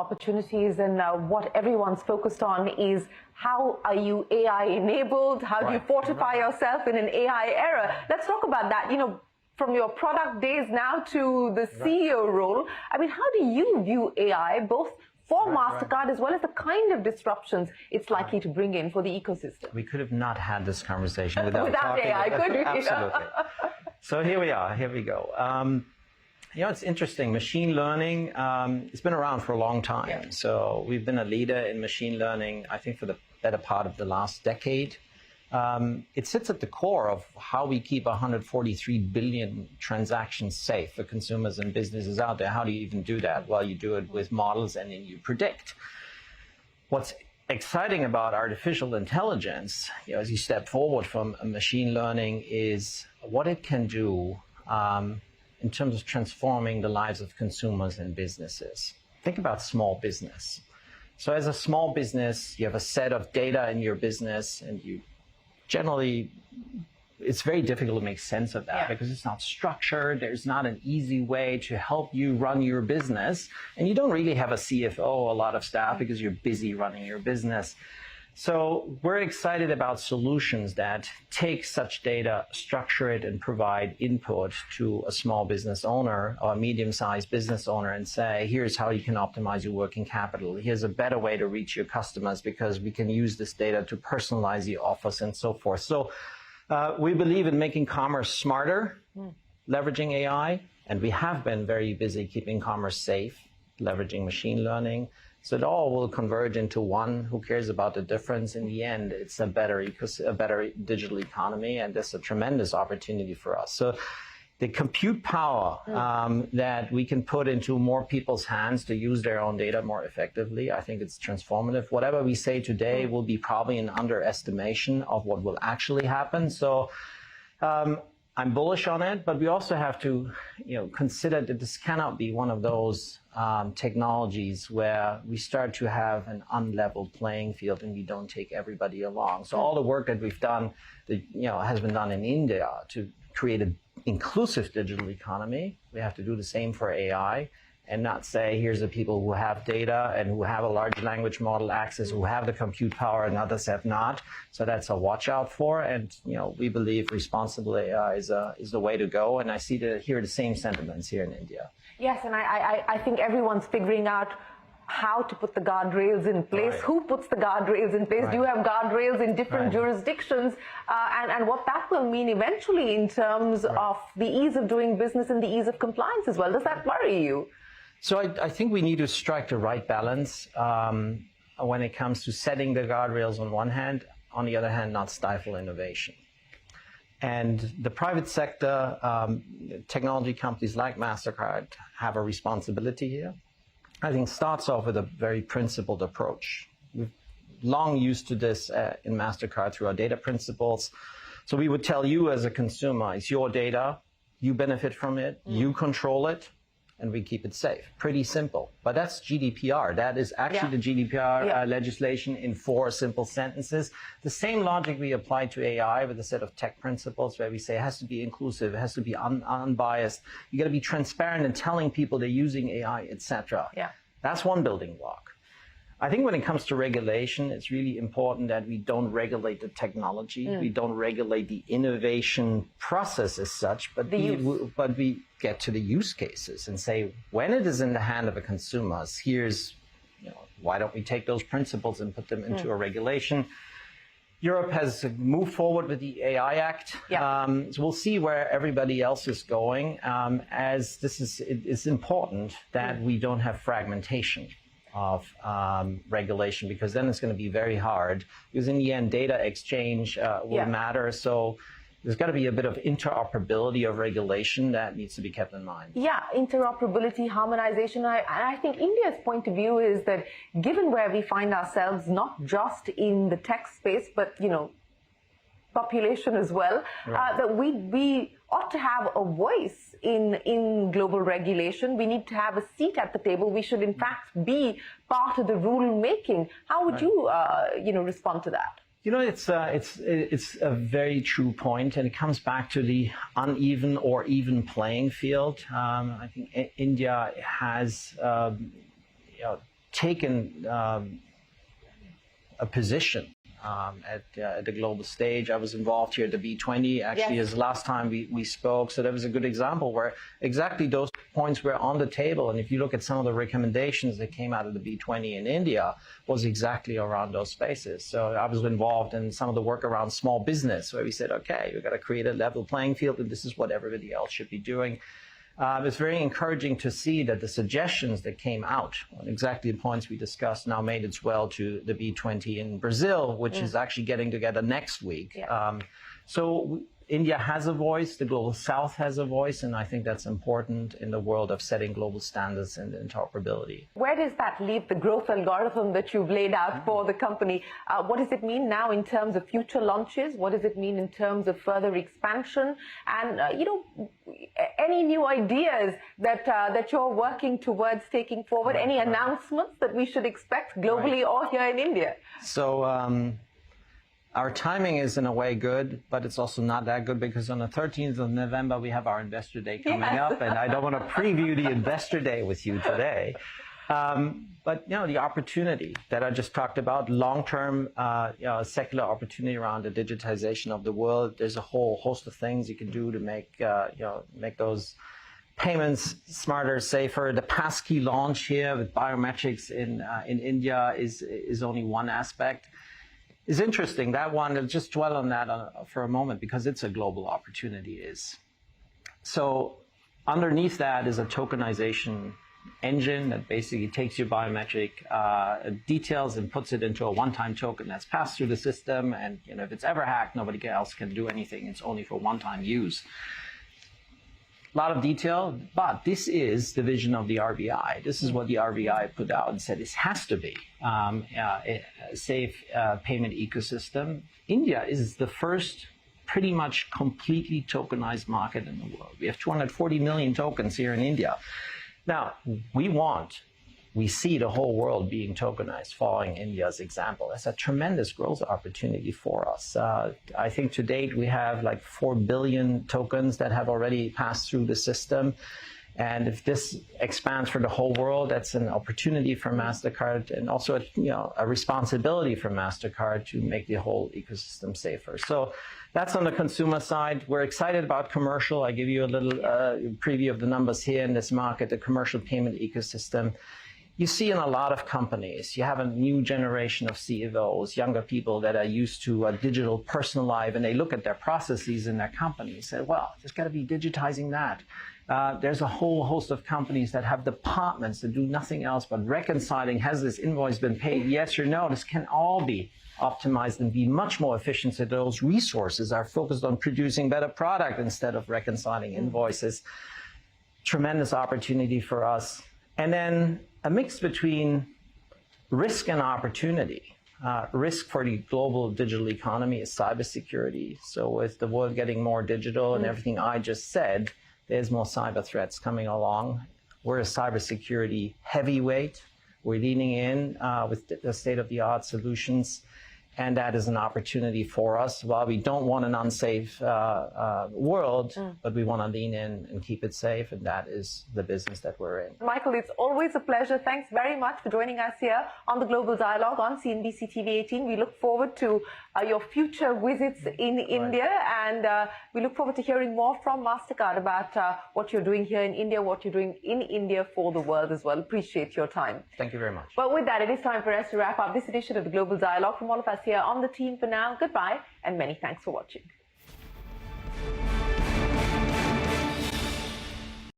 opportunities, and what everyone's focused on is how are you AI enabled? How do you fortify yourself in an AI era? Let's talk about that. You know, from your product days now to the CEO role, I mean, how do you view AI, both for Mastercard as well as the kind of disruptions it's likely to bring in for the ecosystem? We could have not had this conversation without AI, could we? Absolutely. So here we are. Here we go. You know, it's interesting. Machine learning, it's been around for a long time. Yeah. So we've been a leader in machine learning, I think, for the better part of the last decade. It sits at the core of how we keep 143 billion transactions safe for consumers and businesses out there. How do you even do that? Well, you do it with models and then you predict. What's exciting about artificial intelligence, you know, as you step forward from machine learning, is what it can do in terms of transforming the lives of consumers and businesses. Think about small business. So as a small business, you have a set of data in your business, and you generally, it's very difficult to make sense of that because it's not structured. There's not an easy way to help you run your business. And you don't really have a CFO, a lot of staff, because you're busy running your business. So we're excited about solutions that take such data, structure it, and provide input to a small business owner or a medium-sized business owner and say, here's how you can optimize your working capital. Here's a better way to reach your customers because we can use this data to personalize your offers and so forth. So we believe in making commerce smarter, leveraging AI, and we have been very busy keeping commerce safe, leveraging machine learning. So it all will converge into one. Who cares about the difference? In the end, it's a better digital economy, and there's a tremendous opportunity for us. So the compute power that we can put into more people's hands to use their own data more effectively, I think it's transformative. Whatever we say today will be probably an underestimation of what will actually happen. So I'm bullish on it, but we also have to, consider that this cannot be one of those technologies where we start to have an unleveled playing field and we don't take everybody along. So all the work that we've done, that has been done in India to create an inclusive digital economy, we have to do the same for AI. And not say, here's the people who have data and who have a large language model access, who have the compute power, and others have not. So that's a watch out for. And we believe responsible AI is the way to go. And I hear the same sentiments here in India. Yes, and I think everyone's figuring out how to put the guardrails in place. Right. Who puts the guardrails in place? Right. Do you have guardrails in different jurisdictions? And what that will mean eventually in terms of the ease of doing business and the ease of compliance as well. Does that worry you? So I think we need to strike the right balance when it comes to setting the guardrails on one hand, on the other hand, not stifle innovation. And the private sector, technology companies like Mastercard have a responsibility here. I think starts off with a very principled approach. We've long used to this in Mastercard through our data principles. So we would tell you as a consumer, it's your data, you benefit from it, you control it, and we keep it safe. Pretty simple. But that's GDPR. That is actually the GDPR legislation in 4 simple sentences. The same logic we apply to AI with a set of tech principles where we say it has to be inclusive, it has to be unbiased. You got to be transparent in telling people they're using AI, etc. Yeah. That's one building block. I think when it comes to regulation, it's really important that we don't regulate the technology, we don't regulate the innovation process as such, but we get to the use cases and say, when it is in the hand of a consumer, here's, why don't we take those principles and put them into a regulation? Europe has moved forward with the AI Act. So we'll see where everybody else is going, as it's important that we don't have fragmentation of regulation, because then it's going to be very hard, because in the end data exchange will matter. So there's got to be a bit of interoperability of regulation that needs to be kept in mind. Yeah, interoperability, harmonization. I think India's point of view is that given where we find ourselves, not just in the tech space, but population as well, that we ought to have a voice in global regulation. We need to have a seat at the table. We should in fact be part of the rule making. How would you respond to that? It's a very true point, and it comes back to the uneven or even playing field. I think India has taken a position at the global stage. I was involved here at the B20, actually, Yes. as last time we spoke. So that was a good example where exactly those points were on the table. And if you look at some of the recommendations that came out of the B20 in India, was exactly around those spaces. So I was involved in some of the work around small business, where we said, okay, we've got to create a level playing field, and this is what everybody else should be doing. It's very encouraging to see that the suggestions that came out on exactly the points we discussed now made its way to the B20 in Brazil, which is actually getting together next week. Yeah. So India has a voice, the Global South has a voice, and I think that's important in the world of setting global standards and interoperability. Where does that leave the growth algorithm that you've laid out for the company? What does it mean now in terms of future launches? What does it mean in terms of further expansion? And, any new ideas that you're working towards taking forward? Any announcements that we should expect globally or here in India? So, our timing is in a way good, but it's also not that good because on the 13th of November, we have our Investor Day coming up, and I don't want to preview the Investor Day with you today. But, the opportunity that I just talked about, long-term, secular opportunity around the digitization of the world. There's a whole host of things you can do to make those payments smarter, safer. The passkey launch here with biometrics in India is only one aspect. It's interesting, that one, I'll just dwell on that for a moment because it's a global opportunity. So underneath that is a tokenization engine that basically takes your biometric details and puts it into a one-time token that's passed through the system. And if it's ever hacked, nobody else can do anything. It's only for one-time use. A lot of detail, but this is the vision of the RBI. This is what the RBI put out and said this has to be a safe payment ecosystem. India is the first pretty much completely tokenized market in the world. We have 240 million tokens here in India. Now, we see the whole world being tokenized, following India's example. That's a tremendous growth opportunity for us. I think to date we have like 4 billion tokens that have already passed through the system. And if this expands for the whole world, that's an opportunity for MasterCard and also a responsibility for MasterCard to make the whole ecosystem safer. So that's on the consumer side. We're excited about commercial. I give you a little preview of the numbers here in this market, the commercial payment ecosystem. You see in a lot of companies, you have a new generation of CEOs, younger people that are used to a digital personal life, and they look at their processes in their company and say, well, there's got to be digitizing that. There's a whole host of companies that have departments that do nothing else but reconciling, has this invoice been paid, yes or no? This can all be optimized and be much more efficient so those resources are focused on producing better product instead of reconciling invoices. Tremendous opportunity for us. And then a mix between risk and opportunity. Risk for the global digital economy is cybersecurity. So with the world getting more digital and everything I just said, there's more cyber threats coming along. We're a cybersecurity heavyweight. We're leaning in with the state-of-the-art solutions. And that is an opportunity for us. While we don't want an unsafe world, but we want to lean in and keep it safe, and that is the business that we're in. Michael, it's always a pleasure. Thanks very much for joining us here on the Global Dialogue on CNBC-TV18. We look forward to your future visits in India, and we look forward to hearing more from MasterCard about what you're doing here in India, what you're doing in India for the world as well. Appreciate your time. Thank you very much. Well, with that, it is time for us to wrap up this edition of the Global Dialogue. From all of us here on the team for now, goodbye, and many thanks for watching.